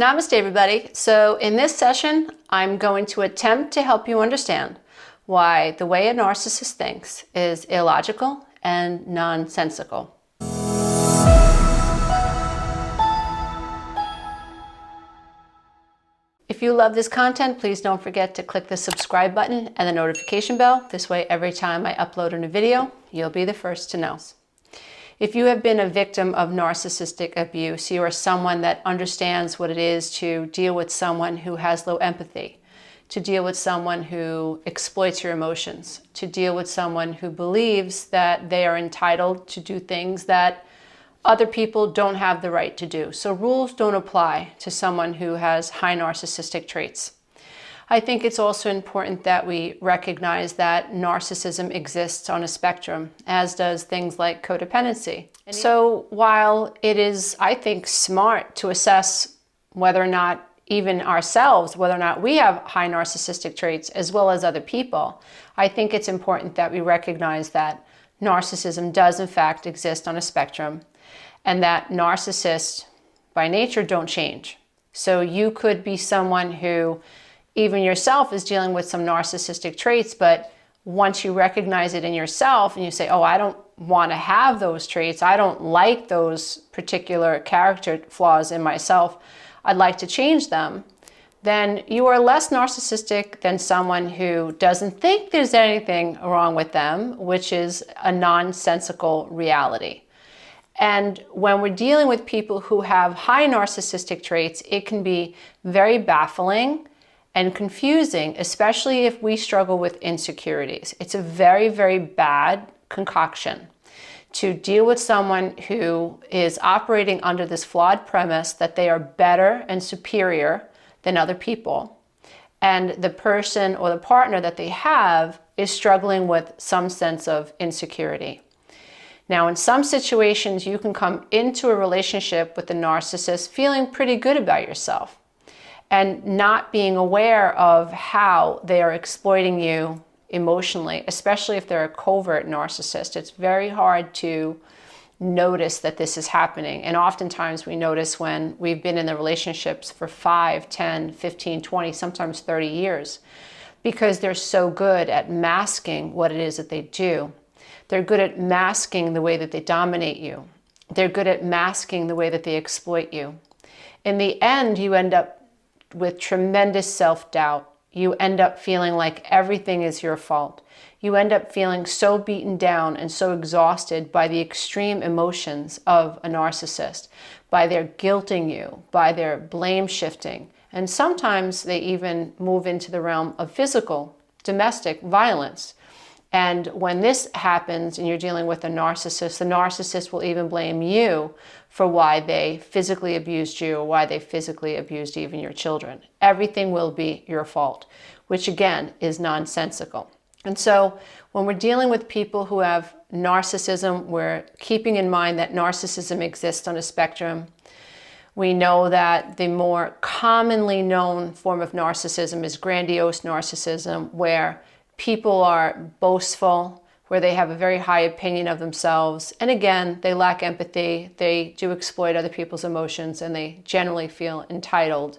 Namaste everybody. So in this session, I'm going to attempt to help you understand why the way a narcissist thinks is illogical and nonsensical. If you love this content, please don't forget to click the subscribe button and the notification bell. This way, every time I upload a new video, you'll be the first to know. If you have been a victim of narcissistic abuse, you are someone that understands what it is to deal with someone who has low empathy, to deal with someone who exploits your emotions, to deal with someone who believes that they are entitled to do things that other people don't have the right to do. So rules don't apply to someone who has high narcissistic traits. I think it's also important that we recognize that narcissism exists on a spectrum, as does things like codependency. So while it is, I think, smart to assess whether or not even ourselves, whether or not we have high narcissistic traits as well as other people, I think it's important that we recognize that narcissism does in fact exist on a spectrum and that narcissists by nature don't change. So you could be someone who even yourself is dealing with some narcissistic traits, but once you recognize it in yourself and you say, oh, I don't want to have those traits, I don't like those particular character flaws in myself, I'd like to change them, then you are less narcissistic than someone who doesn't think there's anything wrong with them, which is a nonsensical reality. And when we're dealing with people who have high narcissistic traits, it can be very baffling and confusing, especially if we struggle with insecurities. It's a very, very bad concoction to deal with someone who is operating under this flawed premise that they are better and superior than other people, and the person or the partner that they have is struggling with some sense of insecurity. Now, in some situations, you can come into a relationship with a narcissist feeling pretty good about yourself and not being aware of how they are exploiting you emotionally, especially if they're a covert narcissist. It's very hard to notice that this is happening. And oftentimes we notice when we've been in the relationships for 5, 10, 15, 20, sometimes 30 years, because they're so good at masking what it is that they do. They're good at masking the way that they dominate you. They're good at masking the way that they exploit you. In the end, you end up with tremendous self-doubt. You end up feeling like everything is your fault. You end up feeling so beaten down and so exhausted by the extreme emotions of a narcissist, by their guilting you, by their blame shifting. And sometimes they even move into the realm of physical, domestic violence. And when this happens and you're dealing with a narcissist, the narcissist will even blame you for why they physically abused you or why they physically abused even your children. Everything will be your fault, which again is nonsensical. And so when we're dealing with people who have narcissism, we're keeping in mind that narcissism exists on a spectrum. We know that the more commonly known form of narcissism is grandiose narcissism, where people are boastful, where they have a very high opinion of themselves. And again, they lack empathy. They do exploit other people's emotions and they generally feel entitled.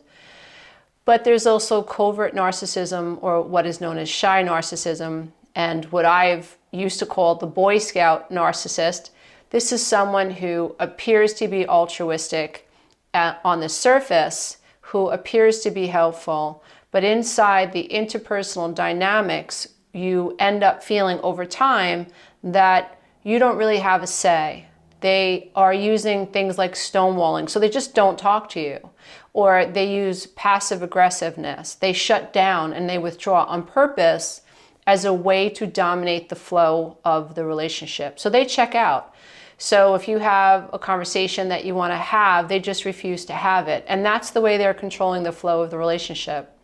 But there's also covert narcissism, or what is known as shy narcissism, and what I've used to call the Boy Scout Narcissist. This is someone who appears to be altruistic on the surface, who appears to be helpful, but inside the interpersonal dynamics, you end up feeling over time that you don't really have a say. They are using things like stonewalling, so they just don't talk to you. Or they use passive aggressiveness. They shut down and they withdraw on purpose as a way to dominate the flow of the relationship. So they check out. So if you have a conversation that you want to have, they just refuse to have it. And that's the way they're controlling the flow of the relationship.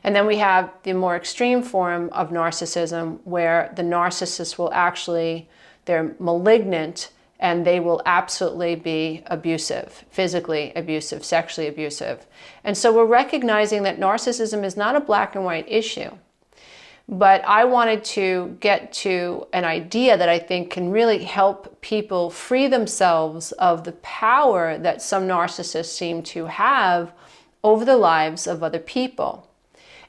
And then we have the more extreme form of narcissism where the narcissist will actually, they're malignant and they will absolutely be abusive, physically abusive, sexually abusive. And so we're recognizing that narcissism is not a black and white issue. But I wanted to get to an idea that I think can really help people free themselves of the power that some narcissists seem to have over the lives of other people.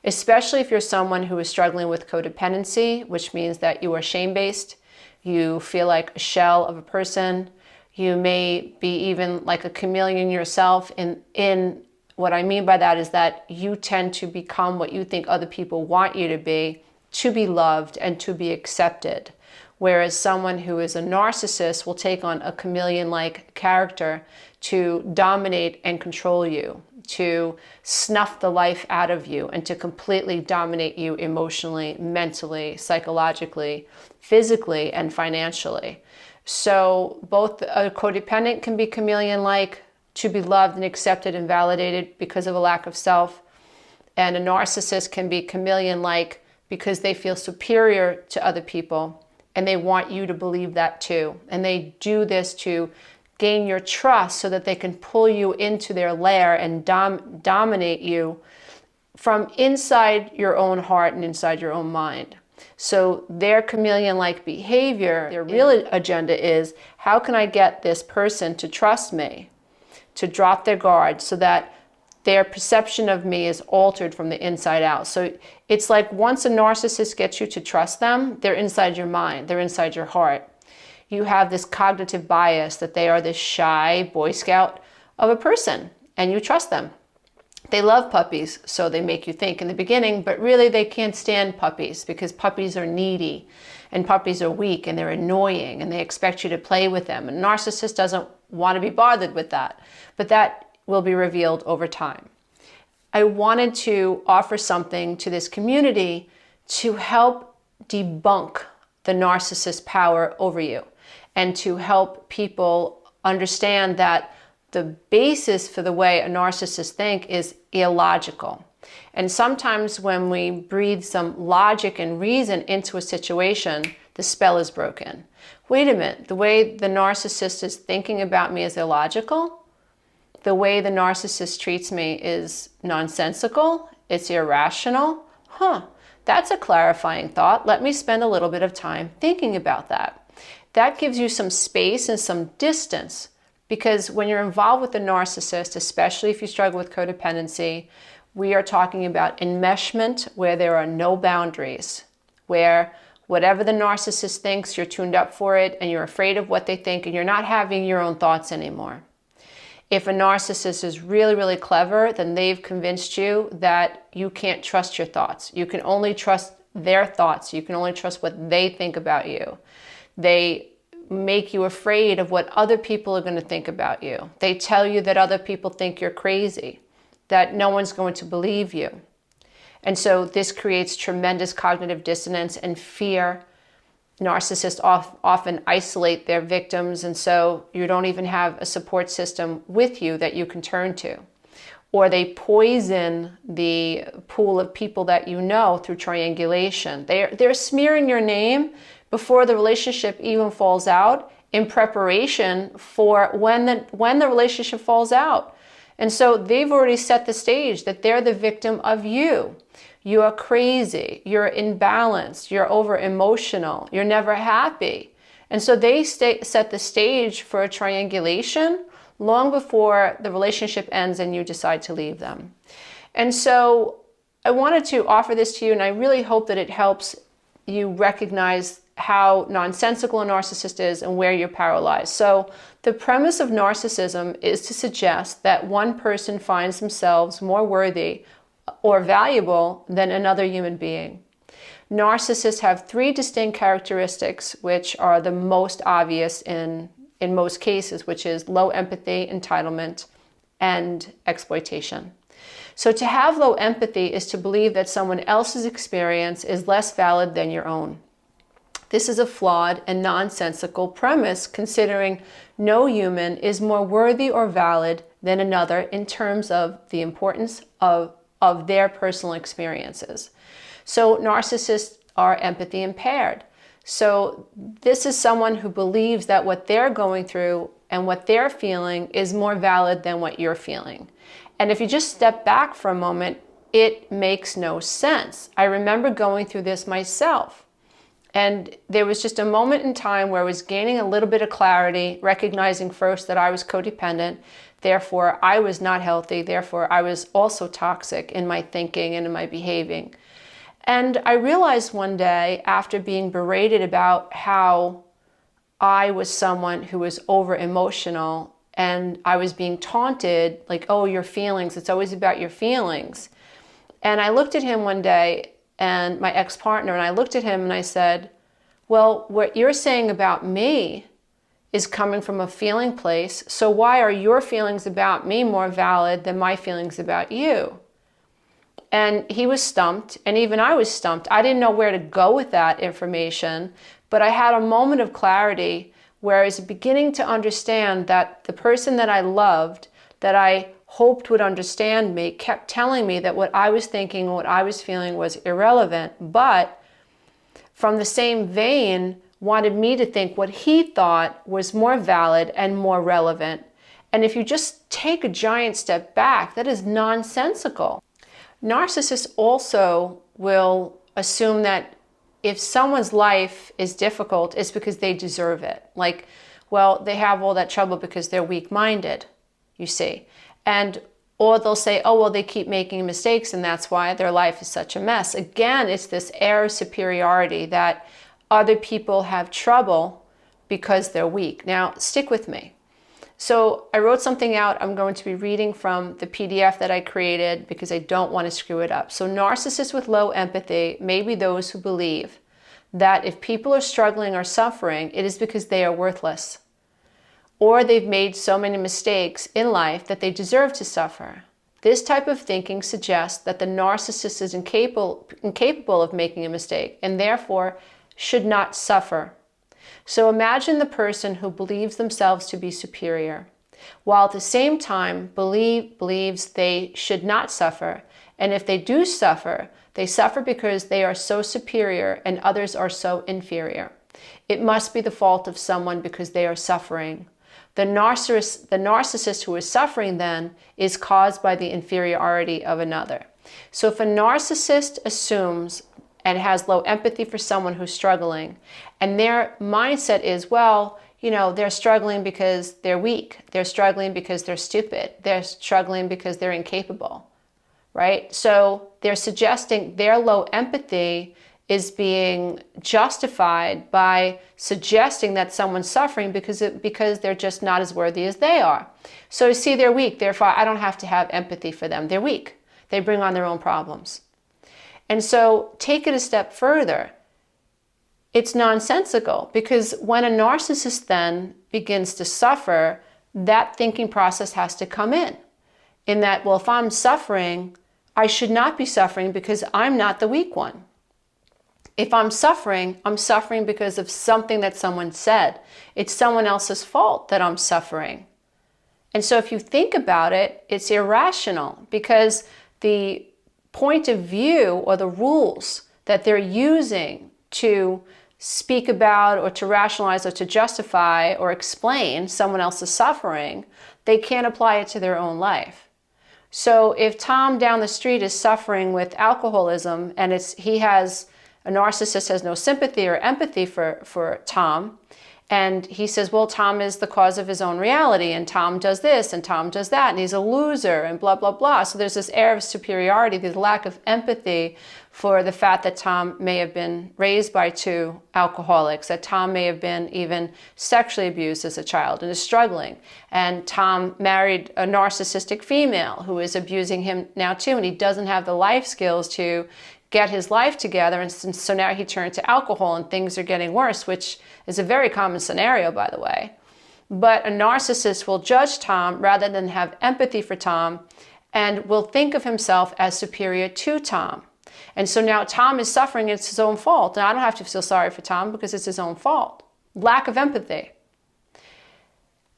Especially if you're someone who is struggling with codependency, which means that you are shame-based, you feel like a shell of a person, you may be even like a chameleon yourself. In what I mean by that is that you tend to become what you think other people want you to be loved and to be accepted. Whereas someone who is a narcissist will take on a chameleon-like character to dominate and control you, to snuff the life out of you, and to completely dominate you emotionally, mentally, psychologically, physically, and financially. So both a codependent can be chameleon-like, to be loved and accepted and validated because of a lack of self, and a narcissist can be chameleon-like because they feel superior to other people, and they want you to believe that too. And they do this to gain your trust so that they can pull you into their lair and dominate you from inside your own heart and inside your own mind. So their chameleon-like behavior, their real agenda is, how can I get this person to trust me, to drop their guard so that their perception of me is altered from the inside out. So it's like once a narcissist gets you to trust them, they're inside your mind, they're inside your heart. You have this cognitive bias that they are this shy Boy Scout of a person, and you trust them. They love puppies, so they make you think in the beginning, but really they can't stand puppies because puppies are needy and puppies are weak and they're annoying and they expect you to play with them. And a narcissist doesn't want to be bothered with that, but that will be revealed over time. I wanted to offer something to this community to help debunk the narcissist's power over you and to help people understand that the basis for the way a narcissist thinks is illogical. And sometimes when we breathe some logic and reason into a situation, the spell is broken. Wait a minute, the way the narcissist is thinking about me is illogical? The way the narcissist treats me is nonsensical? It's irrational? That's a clarifying thought. Let me spend a little bit of time thinking about that. That gives you some space and some distance, because when you're involved with a narcissist, especially if you struggle with codependency, we are talking about enmeshment where there are no boundaries, where whatever the narcissist thinks, you're tuned up for it and you're afraid of what they think and you're not having your own thoughts anymore. If a narcissist is really, really clever, then they've convinced you that you can't trust your thoughts. You can only trust their thoughts. You can only trust what they think about you. They make you afraid of what other people are going to think about you. They tell you that other people think you're crazy, that no one's going to believe you. And so this creates tremendous cognitive dissonance and fear. Narcissists often isolate their victims, and so you don't even have a support system with you that you can turn to. Or they poison the pool of people that you know through triangulation. They're smearing your name before the relationship even falls out in preparation for when the relationship falls out. And so they've already set the stage that they're the victim of you. You are crazy, you're imbalanced, you're over emotional, you're never happy. And so they set the stage for a triangulation long before the relationship ends and you decide to leave them. And so I wanted to offer this to you, and I really hope that it helps you recognize how nonsensical a narcissist is and where you're paralyzed. So the premise of narcissism is to suggest that one person finds themselves more worthy or valuable than another human being. Narcissists have three distinct characteristics which are the most obvious in most cases, which is low empathy, entitlement, and exploitation. So to have low empathy is to believe that someone else's experience is less valid than your own. This is a flawed and nonsensical premise, considering no human is more worthy or valid than another in terms of the importance of their personal experiences. So narcissists are empathy impaired. So this is someone who believes that what they're going through and what they're feeling is more valid than what you're feeling. And if you just step back for a moment, it makes no sense. I remember going through this myself. And there was just a moment in time where I was gaining a little bit of clarity, recognizing first that I was codependent, Therefore, I was not healthy. Therefore, I was also toxic in my thinking and in my behaving. And I realized one day, after being berated about how I was someone who was over emotional, and I was being taunted, like, oh, your feelings, it's always about your feelings. And I looked at him one day, and my ex-partner, and I looked at him and I said, well, what you're saying about me is coming from a feeling place, so why are your feelings about me more valid than my feelings about you? And he was stumped, and even I was stumped. I didn't know where to go with that information, but I had a moment of clarity where I was beginning to understand that the person that I loved, that I hoped would understand me, kept telling me that what I was thinking and what I was feeling was irrelevant, but from the same vein, wanted me to think what he thought was more valid and more relevant. And if you just take a giant step back, that is nonsensical. Narcissists also will assume that if someone's life is difficult, it's because they deserve it. Like, well, they have all that trouble because they're weak-minded, you see. Or they'll say, oh, well, they keep making mistakes and that's why their life is such a mess. Again, it's this air of superiority that other people have trouble because they're weak. Now, stick with me. So I wrote something out. I'm going to be reading from the PDF that I created because I don't want to screw it up. So narcissists with low empathy may be those who believe that if people are struggling or suffering, it is because they are worthless, or they've made so many mistakes in life that they deserve to suffer. This type of thinking suggests that the narcissist is incapable of making a mistake and therefore should not suffer. So imagine the person who believes themselves to be superior, while at the same time believes they should not suffer. And if they do suffer, they suffer because they are so superior and others are so inferior. It must be the fault of someone because they are suffering. The narcissist who is suffering then is caused by the inferiority of another. So if a narcissist assumes and has low empathy for someone who's struggling, and their mindset is, well, you know, they're struggling because they're weak, they're struggling because they're stupid, they're struggling because they're incapable, right? So they're suggesting their low empathy is being justified by suggesting that someone's suffering because they're just not as worthy as they are. So you see, they're weak, therefore I don't have to have empathy for them. They're weak. They bring on their own problems. And so take it a step further. It's nonsensical because when a narcissist then begins to suffer, that thinking process has to come in that, well, if I'm suffering, I should not be suffering because I'm not the weak one. If I'm suffering because of something that someone said. It's someone else's fault that I'm suffering. And so if you think about it, it's irrational because the point of view or the rules that they're using to speak about or to rationalize or to justify or explain someone else's suffering, they can't apply it to their own life. So if Tom down the street is suffering with alcoholism and a narcissist has no sympathy or empathy for Tom, and he says, well, Tom is the cause of his own reality, and Tom does this, and Tom does that, and he's a loser, and blah, blah, blah. So there's this air of superiority, this lack of empathy for the fact that Tom may have been raised by two alcoholics, that Tom may have been even sexually abused as a child and is struggling. And Tom married a narcissistic female who is abusing him now too, and he doesn't have the life skills to get his life together, and so now he turned to alcohol and things are getting worse, which is a very common scenario, by the way. But a narcissist will judge Tom rather than have empathy for Tom and will think of himself as superior to Tom. And so now Tom is suffering, it's his own fault. And I don't have to feel sorry for Tom because it's his own fault. Lack of empathy.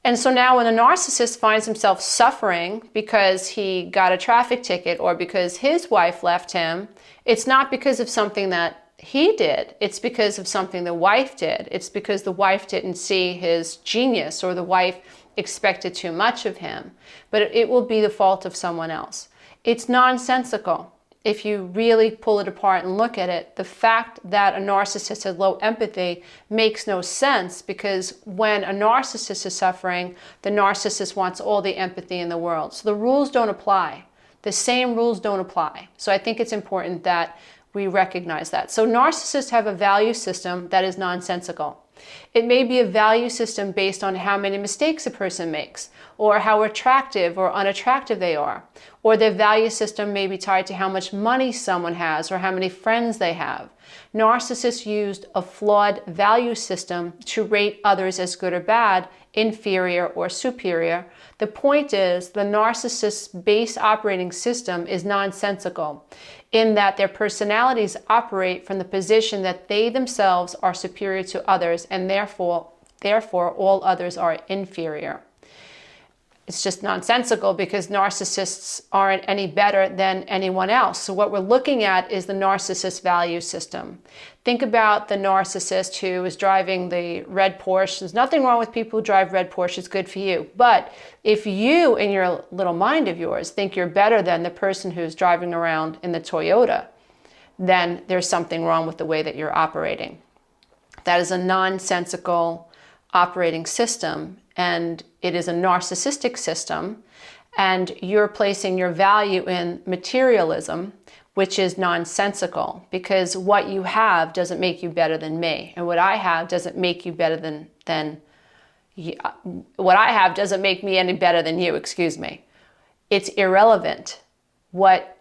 And so now when a narcissist finds himself suffering because he got a traffic ticket or because his wife left him, it's not because of something that he did. It's because of something the wife did. It's because the wife didn't see his genius or the wife expected too much of him. But it will be the fault of someone else. It's nonsensical. if you really pull it apart and look at it, the fact that a narcissist has low empathy makes no sense, because when a narcissist is suffering, the narcissist wants all the empathy in the world. So the rules don't apply. The same rules don't apply. So I think it's important that we recognize that. So narcissists have a value system that is nonsensical. It may be a value system based on how many mistakes a person makes, or how attractive or unattractive they are. Or their value system may be tied to how much money someone has or how many friends they have. Narcissists used a flawed value system to rate others as good or bad, inferior or superior. The point is, the narcissist's base operating system is nonsensical, in that their personalities operate from the position that they themselves are superior to others, and therefore all others are inferior. It's just nonsensical because narcissists aren't any better than anyone else. So what we're looking at is the narcissist value system. Think about the narcissist who is driving the red Porsche. There's nothing wrong with people who drive red Porsche. It's good for you. But if you, in your little mind of yours, think you're better than the person who's driving around in the Toyota, then there's something wrong with the way that you're operating. That is a nonsensical operating system, and it is a narcissistic system, and you're placing your value in materialism, which is nonsensical, because what you have doesn't make you better than me, and what I have doesn't make you better than what I have doesn't make me any better than you, excuse me. It's irrelevant. What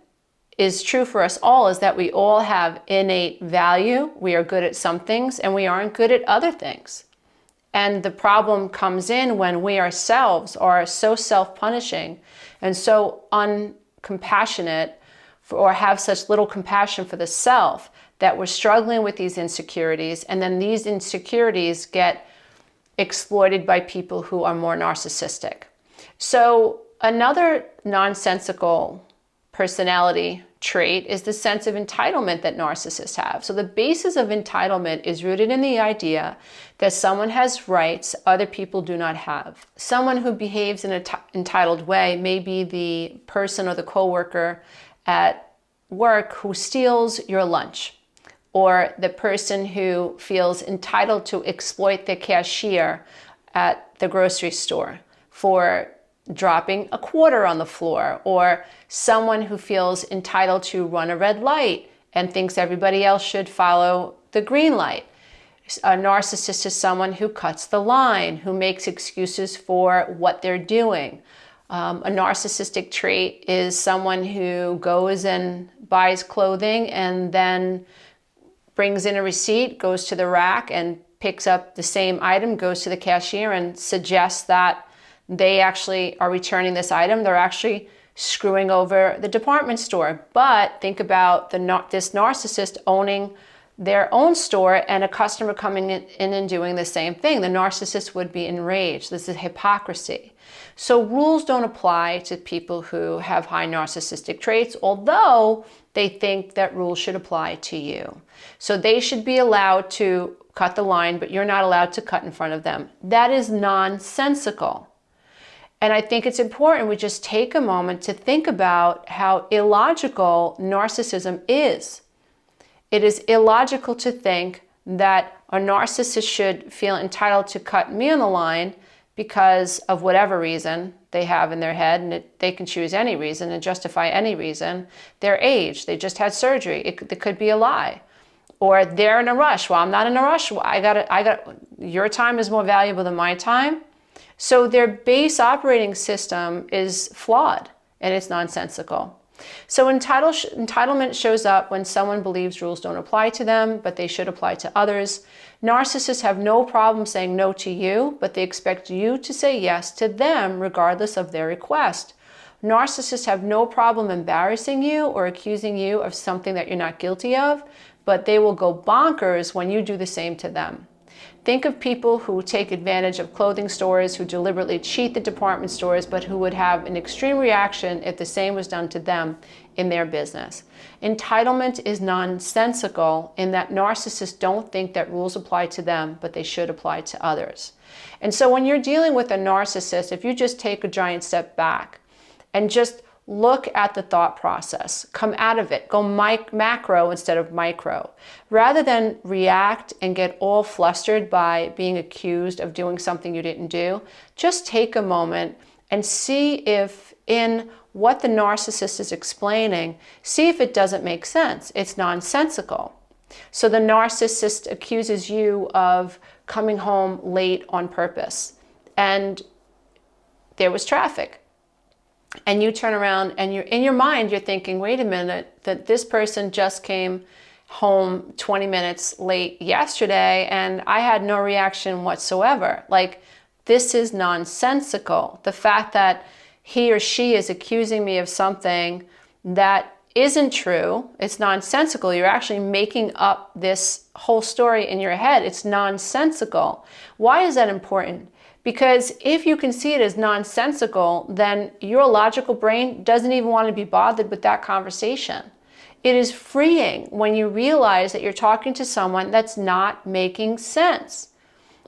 is true for us all is that we all have innate value. We are good at some things and we aren't good at other things. And the problem comes in when we ourselves are so self-punishing and so uncompassionate or have such little compassion for the self that we're struggling with these insecurities, and then these insecurities get exploited by people who are more narcissistic. So another nonsensical personality trait is the sense of entitlement that narcissists have. So the basis of entitlement is rooted in the idea that someone has rights other people do not have. Someone who behaves in an entitled way may be the person or the coworker at work who steals your lunch, or the person who feels entitled to exploit the cashier at the grocery store for dropping a quarter on the floor, or someone who feels entitled to run a red light and thinks everybody else should follow the green light. A narcissist is someone who cuts the line, who makes excuses for what they're doing. A narcissistic trait is someone who goes and buys clothing and then brings in a receipt, goes to the rack and picks up the same item, goes to the cashier and suggests that they actually are returning this item. They're actually screwing over the department store. But think about this narcissist owning their own store and a customer coming in and doing the same thing. The narcissist would be enraged. This is hypocrisy. So rules don't apply to people who have high narcissistic traits, although they think that rules should apply to you. So they should be allowed to cut the line, but you're not allowed to cut in front of them. That is nonsensical. And I think it's important we just take a moment to think about how illogical narcissism is. It is illogical to think that a narcissist should feel entitled to cut me on the line because of whatever reason they have in their head, and they can choose any reason and justify any reason. Their age, they just had surgery, it could be a lie. Or they're in a rush. Well, I'm not in a rush. Your time is more valuable than my time. So their base operating system is flawed and it's nonsensical. So entitlement shows up when someone believes rules don't apply to them, but they should apply to others. Narcissists have no problem saying no to you, but they expect you to say yes to them regardless of their request. Narcissists have no problem embarrassing you or accusing you of something that you're not guilty of, but they will go bonkers when you do the same to them. Think of people who take advantage of clothing stores, who deliberately cheat the department stores, but who would have an extreme reaction if the same was done to them in their business. Entitlement is nonsensical in that narcissists don't think that rules apply to them, but they should apply to others. And so when you're dealing with a narcissist, if you just take a giant step back and just look at the thought process, come out of it, go macro instead of micro. Rather than react and get all flustered by being accused of doing something you didn't do, just take a moment and see if in what the narcissist is explaining, see if it doesn't make sense. It's nonsensical. So the narcissist accuses you of coming home late on purpose, and there was traffic. And you turn around and you're in your mind, you're thinking, wait a minute, that this person just came home 20 minutes late yesterday and I had no reaction whatsoever. Like, this is nonsensical. The fact that he or she is accusing me of something that isn't true, it's nonsensical. You're actually making up this whole story in your head. It's nonsensical. Why is that important? Because if you can see it as nonsensical, then your logical brain doesn't even want to be bothered with that conversation. It is freeing when you realize that you're talking to someone that's not making sense.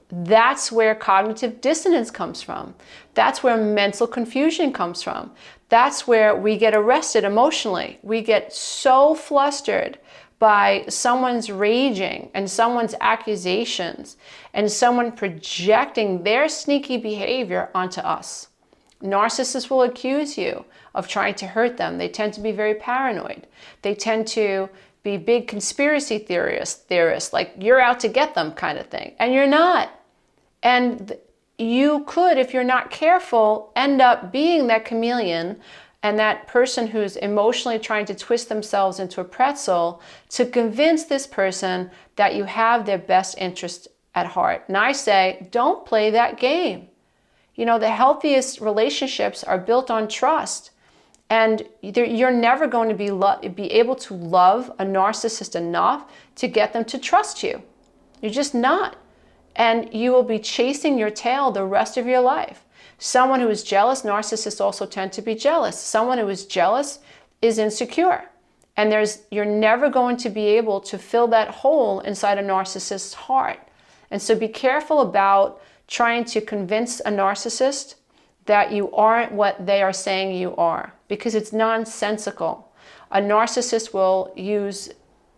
That's where cognitive dissonance comes from. That's where mental confusion comes from. That's where we get arrested emotionally. We get so flustered by someone's raging and someone's accusations and someone projecting their sneaky behavior onto us. Narcissists will accuse you of trying to hurt them. They tend to be very paranoid. They tend to be big conspiracy theorists, like you're out to get them kind of thing. And you're not. And you could, if you're not careful, end up being that chameleon and that person who's emotionally trying to twist themselves into a pretzel to convince this person that you have their best interest at heart. And I say, don't play that game. You know, the healthiest relationships are built on trust. And you're never going to be able to love a narcissist enough to get them to trust you. You're just not. And you will be chasing your tail the rest of your life. Someone who is jealous, narcissists also tend to be jealous. Someone who is jealous is insecure. And you're never going to be able to fill that hole inside a narcissist's heart. And so be careful about trying to convince a narcissist that you aren't what they are saying you are, because it's nonsensical. A narcissist will use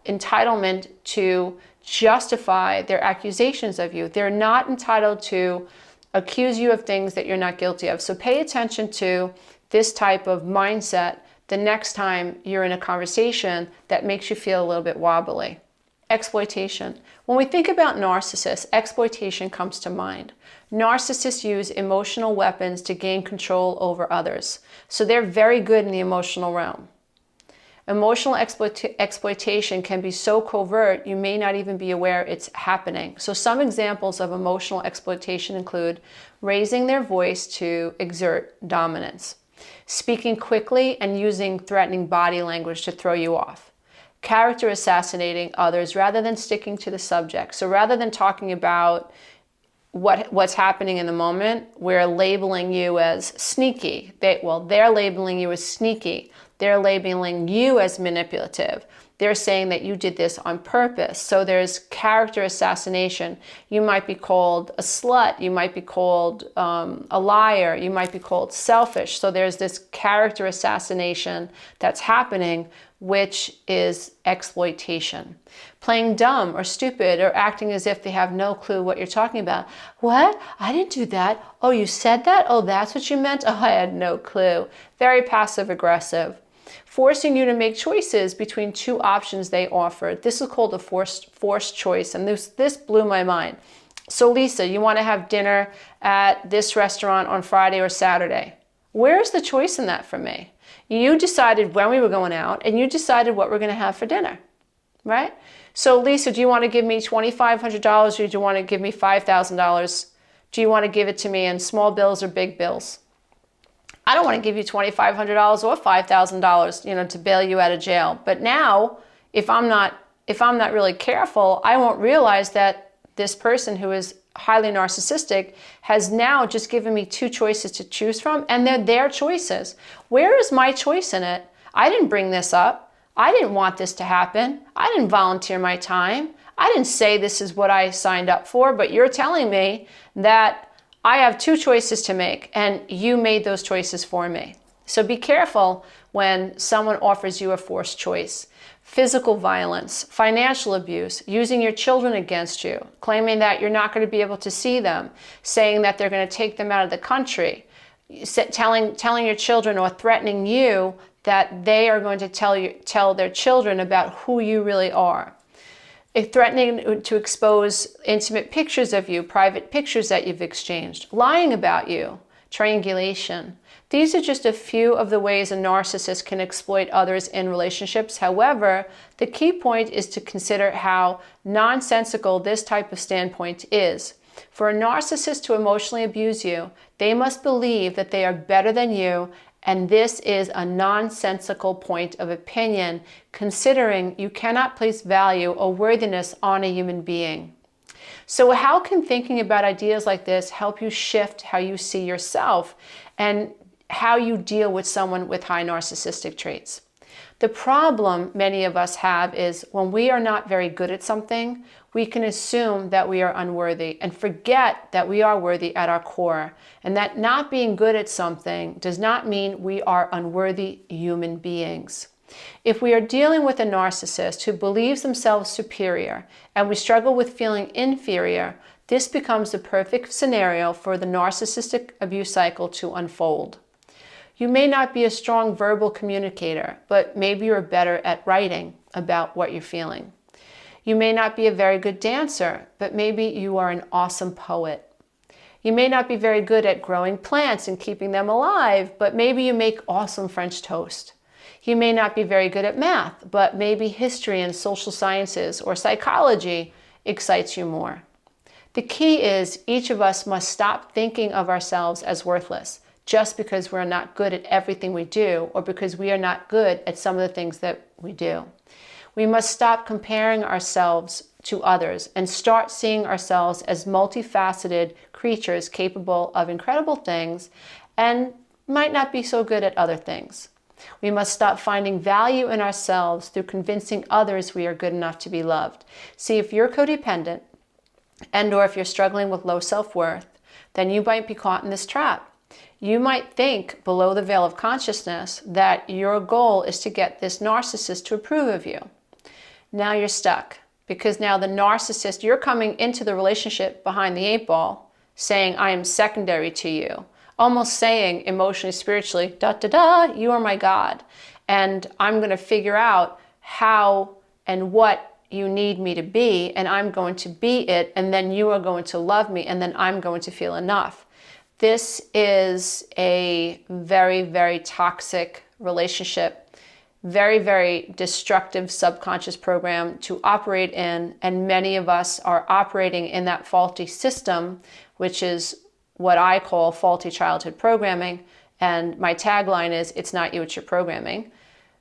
entitlement to justify their accusations of you. They're not entitled to accuse you of things that you're not guilty of. So pay attention to this type of mindset the next time you're in a conversation that makes you feel a little bit wobbly. Exploitation. When we think about narcissists, exploitation comes to mind. Narcissists use emotional weapons to gain control over others. So they're very good in the emotional realm. Emotional exploitation can be so covert you may not even be aware it's happening. So some examples of emotional exploitation include raising their voice to exert dominance, speaking quickly and using threatening body language to throw you off, character assassinating others rather than sticking to the subject. So rather than talking about what's happening in the moment, we're labeling you as sneaky. They're labeling you as sneaky. They're labeling you as manipulative. They're saying that you did this on purpose. So there's character assassination. You might be called a slut. You might be called a liar. You might be called selfish. So there's this character assassination that's happening, which is exploitation. Playing dumb or stupid or acting as if they have no clue what you're talking about. What? I didn't do that. Oh, you said that? Oh, that's what you meant? Oh, I had no clue. Very passive aggressive. Forcing you to make choices between two options they offered. This is called a forced choice, and this blew my mind. So Lisa, you want to have dinner at this restaurant on Friday or Saturday. Where's the choice in that for me? You decided when we were going out, and you decided what we're going to have for dinner, right? So Lisa, do you want to give me $2,500 or do you want to give me $5,000? Do you want to give it to me in small bills or big bills? I don't want to give you $2,500 or $5,000, to bail you out of jail. But now, if I'm not really careful, I won't realize that this person who is highly narcissistic has now just given me two choices to choose from, and they're their choices. Where is my choice in it? I didn't bring this up. I didn't want this to happen. I didn't volunteer my time. I didn't say this is what I signed up for, but you're telling me that I have two choices to make, and you made those choices for me. So be careful when someone offers you a forced choice. Physical violence, financial abuse, using your children against you, claiming that you're not going to be able to see them, saying that they're going to take them out of the country, telling your children or threatening you that they are going to tell their children about who you really are. Threatening to expose intimate pictures of you, private pictures that you've exchanged, lying about you, triangulation. These are just a few of the ways a narcissist can exploit others in relationships. However, the key point is to consider how nonsensical this type of standpoint is. For a narcissist to emotionally abuse you, they must believe that they are better than you, and this is a nonsensical point of opinion, considering you cannot place value or worthiness on a human being. So how can thinking about ideas like this help you shift how you see yourself and how you deal with someone with high narcissistic traits? The problem many of us have is when we are not very good at something, we can assume that we are unworthy and forget that we are worthy at our core, and that not being good at something does not mean we are unworthy human beings. If we are dealing with a narcissist who believes themselves superior and we struggle with feeling inferior, this becomes the perfect scenario for the narcissistic abuse cycle to unfold. You may not be a strong verbal communicator, but maybe you're better at writing about what you're feeling. You may not be a very good dancer, but maybe you are an awesome poet. You may not be very good at growing plants and keeping them alive, but maybe you make awesome French toast. You may not be very good at math, but maybe history and social sciences or psychology excites you more. The key is each of us must stop thinking of ourselves as worthless just because we're not good at everything we do or because we are not good at some of the things that we do. We must stop comparing ourselves to others and start seeing ourselves as multifaceted creatures capable of incredible things and might not be so good at other things. We must stop finding value in ourselves through convincing others we are good enough to be loved. See, if you're codependent and or if you're struggling with low self-worth, then you might be caught in this trap. You might think below the veil of consciousness that your goal is to get this narcissist to approve of you. Now you're stuck because now the narcissist, you're coming into the relationship behind the 8 ball saying, I am secondary to you. Almost saying emotionally, spiritually, you are my God. And I'm going to figure out how and what you need me to be, and I'm going to be it, and then you are going to love me, and then I'm going to feel enough. This is a very, very toxic relationship, very, very destructive subconscious program to operate in, and many of us are operating in that faulty system, which is what I call faulty childhood programming, and my tagline is, it's not you, it's your programming.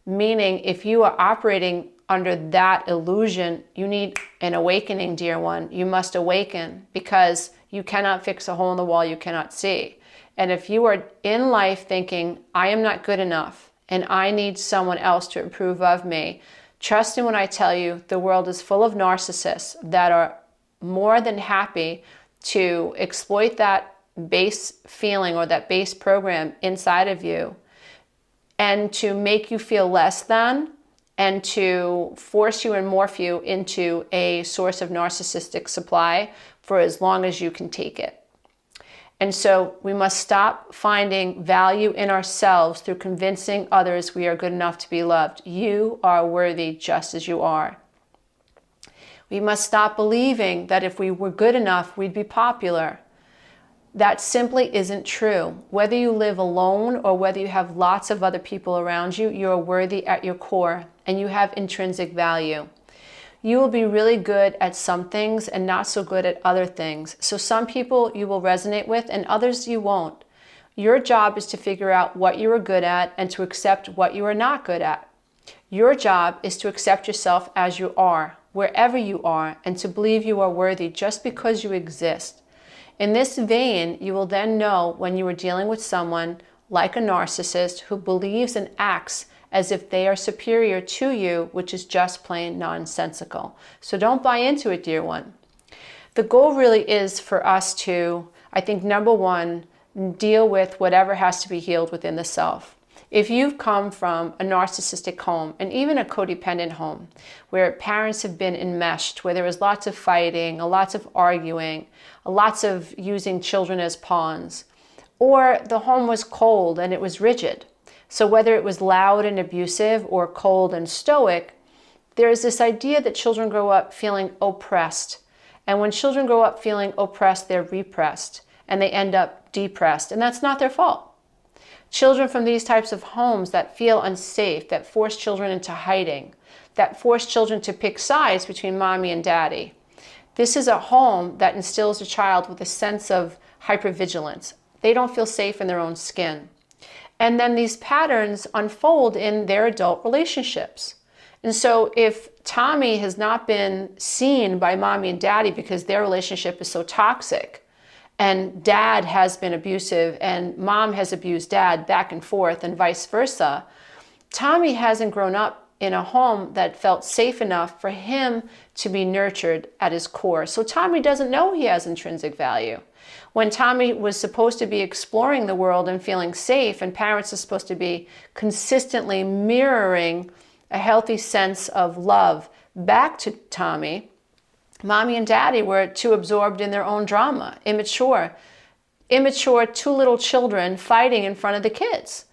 Meaning, if you are operating under that illusion, you need an awakening, dear one. You must awaken because you cannot fix a hole in the wall you cannot see. And if you are in life thinking, I am not good enough and I need someone else to approve of me, trust me when I tell you, the world is full of narcissists that are more than happy to exploit that base feeling or that base program inside of you and to make you feel less than and to force you and morph you into a source of narcissistic supply for as long as you can take it. And so we must stop finding value in ourselves through convincing others we are good enough to be loved. You are worthy just as you are. We must stop believing that if we were good enough, we'd be popular. That simply isn't true. Whether you live alone or whether you have lots of other people around you, you are worthy at your core and you have intrinsic value. You will be really good at some things and not so good at other things. So some people you will resonate with and others you won't. Your job is to figure out what you are good at and to accept what you are not good at. Your job is to accept yourself as you are, wherever you are, and to believe you are worthy just because you exist. In this vein, you will then know when you are dealing with someone like a narcissist who believes and acts as if they are superior to you, which is just plain nonsensical. So don't buy into it, dear one. The goal really is for us to, I think, number one, deal with whatever has to be healed within the self. If you've come from a narcissistic home and even a codependent home where parents have been enmeshed, where there was lots of fighting, lots of arguing, lots of using children as pawns, or the home was cold and it was rigid. So whether it was loud and abusive or cold and stoic, there is this idea that children grow up feeling oppressed. And when children grow up feeling oppressed, they're repressed and they end up depressed. And that's not their fault. Children from these types of homes that feel unsafe, that force children into hiding, that force children to pick sides between mommy and daddy. This is a home that instills a child with a sense of hypervigilance. They don't feel safe in their own skin. And then these patterns unfold in their adult relationships. And so if Tommy has not been seen by mommy and daddy because their relationship is so toxic, and dad has been abusive and mom has abused dad back and forth and vice versa, Tommy hasn't grown up in a home that felt safe enough for him to be nurtured at his core. So Tommy doesn't know he has intrinsic value. When Tommy was supposed to be exploring the world and feeling safe, and parents are supposed to be consistently mirroring a healthy sense of love back to Tommy, mommy and daddy were too absorbed in their own drama, immature, two little children fighting in front of the kids.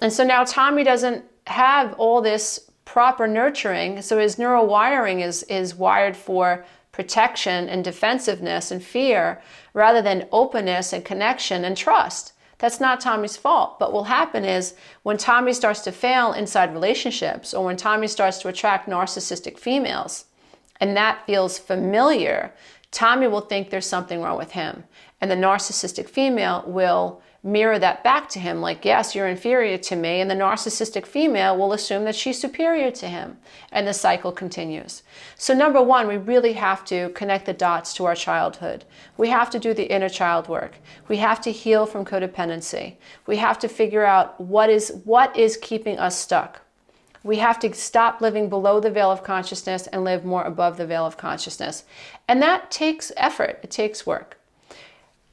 And so now Tommy doesn't have all this proper nurturing, so his neural wiring is wired for protection and defensiveness and fear rather than openness and connection and trust. That's not Tommy's fault. But what will happen is when Tommy starts to fail inside relationships, or when Tommy starts to attract narcissistic females, and that feels familiar, Tommy will think there's something wrong with him. And the narcissistic female will mirror that back to him, like, yes, you're inferior to me. And the narcissistic female will assume that she's superior to him. And the cycle continues. So number one, we really have to connect the dots to our childhood. We have to do the inner child work. We have to heal from codependency. We have to figure out what is keeping us stuck. We have to stop living below the veil of consciousness and live more above the veil of consciousness. And that takes effort. It takes work.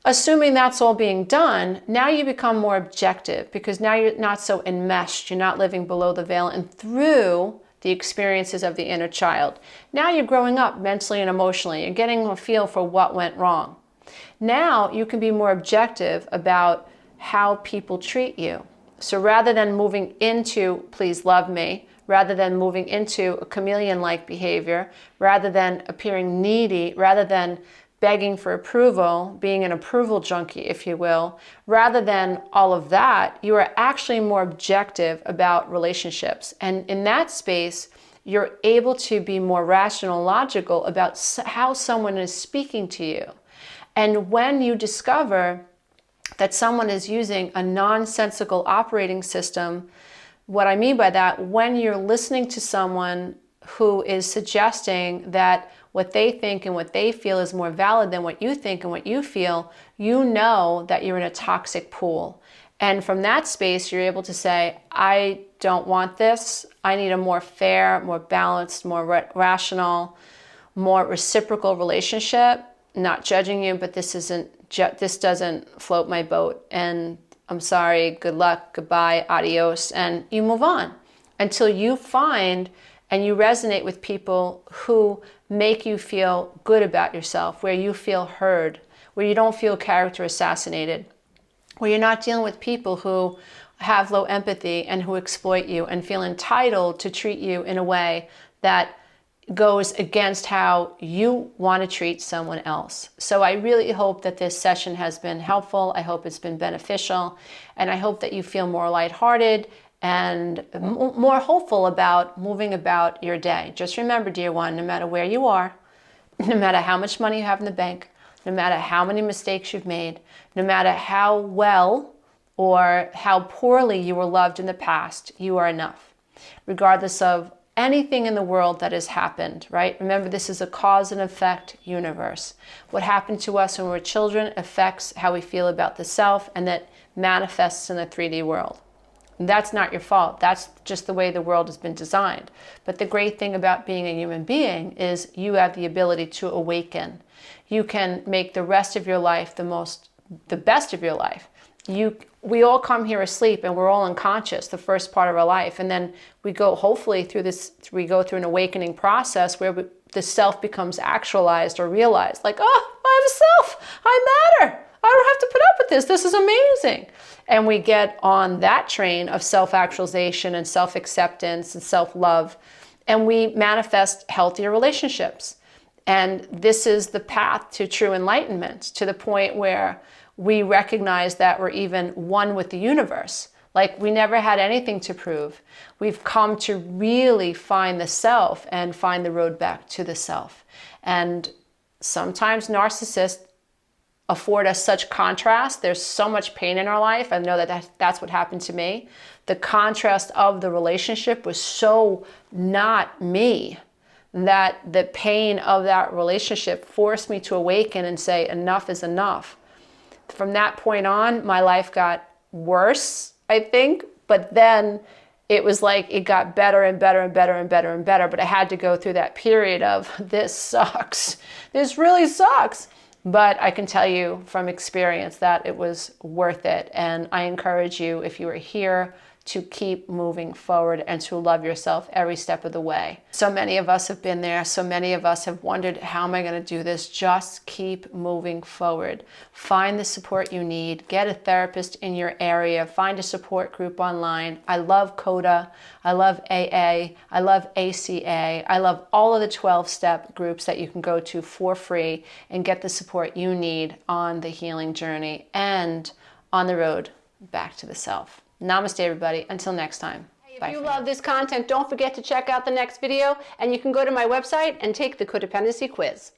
Assuming that's all being done, now you become more objective because now you're not so enmeshed. You're not living below the veil and through the experiences of the inner child. Now you're growing up mentally and emotionally. You're getting a feel for what went wrong. Now you can be more objective about how people treat you. So rather than moving into please love me, rather than moving into a chameleon-like behavior, rather than appearing needy, rather than begging for approval, being an approval junkie, if you will, rather than all of that, you are actually more objective about relationships. And in that space, you're able to be more rational, logical about how someone is speaking to you. And when you discover that someone is using a nonsensical operating system, what I mean by that, when you're listening to someone who is suggesting that what they think and what they feel is more valid than what you think and what you feel, you know that you're in a toxic pool. And from that space, you're able to say, I don't want this. I need a more fair, more balanced, more rational, more reciprocal relationship. Not judging you, but this doesn't float my boat. And I'm sorry, good luck, goodbye, adios. And you move on until you find and you resonate with people who make you feel good about yourself, where you feel heard, where you don't feel character assassinated, where you're not dealing with people who have low empathy and who exploit you and feel entitled to treat you in a way that goes against how you want to treat someone else. So I really hope that this session has been helpful. I hope it's been beneficial. And I hope that you feel more lighthearted and more hopeful about moving about your day. Just remember, dear one, no matter where you are, no matter how much money you have in the bank, no matter how many mistakes you've made, no matter how well or how poorly you were loved in the past, you are enough. Regardless of anything in the world that has happened, right? Remember, this is a cause and effect universe. What happened to us when we were children affects how we feel about the self, and that manifests in the 3D world. That's not your fault. That's just the way the world has been designed. But the great thing about being a human being is you have the ability to awaken. You can make the rest of your life the best of your life. You we all come here asleep and we're all unconscious the first part of our life. And then we go, hopefully through this, we go through an awakening process where the self becomes actualized or realized. Like, oh, I have a self. I matter. I don't have to put up with this. This is amazing. And we get on that train of self-actualization and self-acceptance and self-love. And we manifest healthier relationships. And this is the path to true enlightenment, to the point where we recognize that we're even one with the universe. Like, we never had anything to prove. We've come to really find the self and find the road back to the self. And sometimes narcissists afford us such contrast. There's so much pain in our life. I know that that's what happened to me. The contrast of the relationship was so not me that the pain of that relationship forced me to awaken and say, enough is enough. From that point on, my life got worse, I think, but then it was like it got better and better and better and better and better. But I had to go through that period of, this sucks. This really sucks. But I can tell you from experience that it was worth it. And I encourage you, if you are here, to keep moving forward and to love yourself every step of the way. So many of us have been there. So many of us have wondered, how am I going to do this? Just keep moving forward. Find the support you need. Get a therapist in your area. Find a support group online. I love CODA. I love AA. I love ACA. I love all of the 12-step groups that you can go to for free and get the support you need on the healing journey and on the road back to the self. Namaste, everybody. Until next time. If you love this content, don't forget to check out the next video, and you can go to my website and take the Codependency Quiz.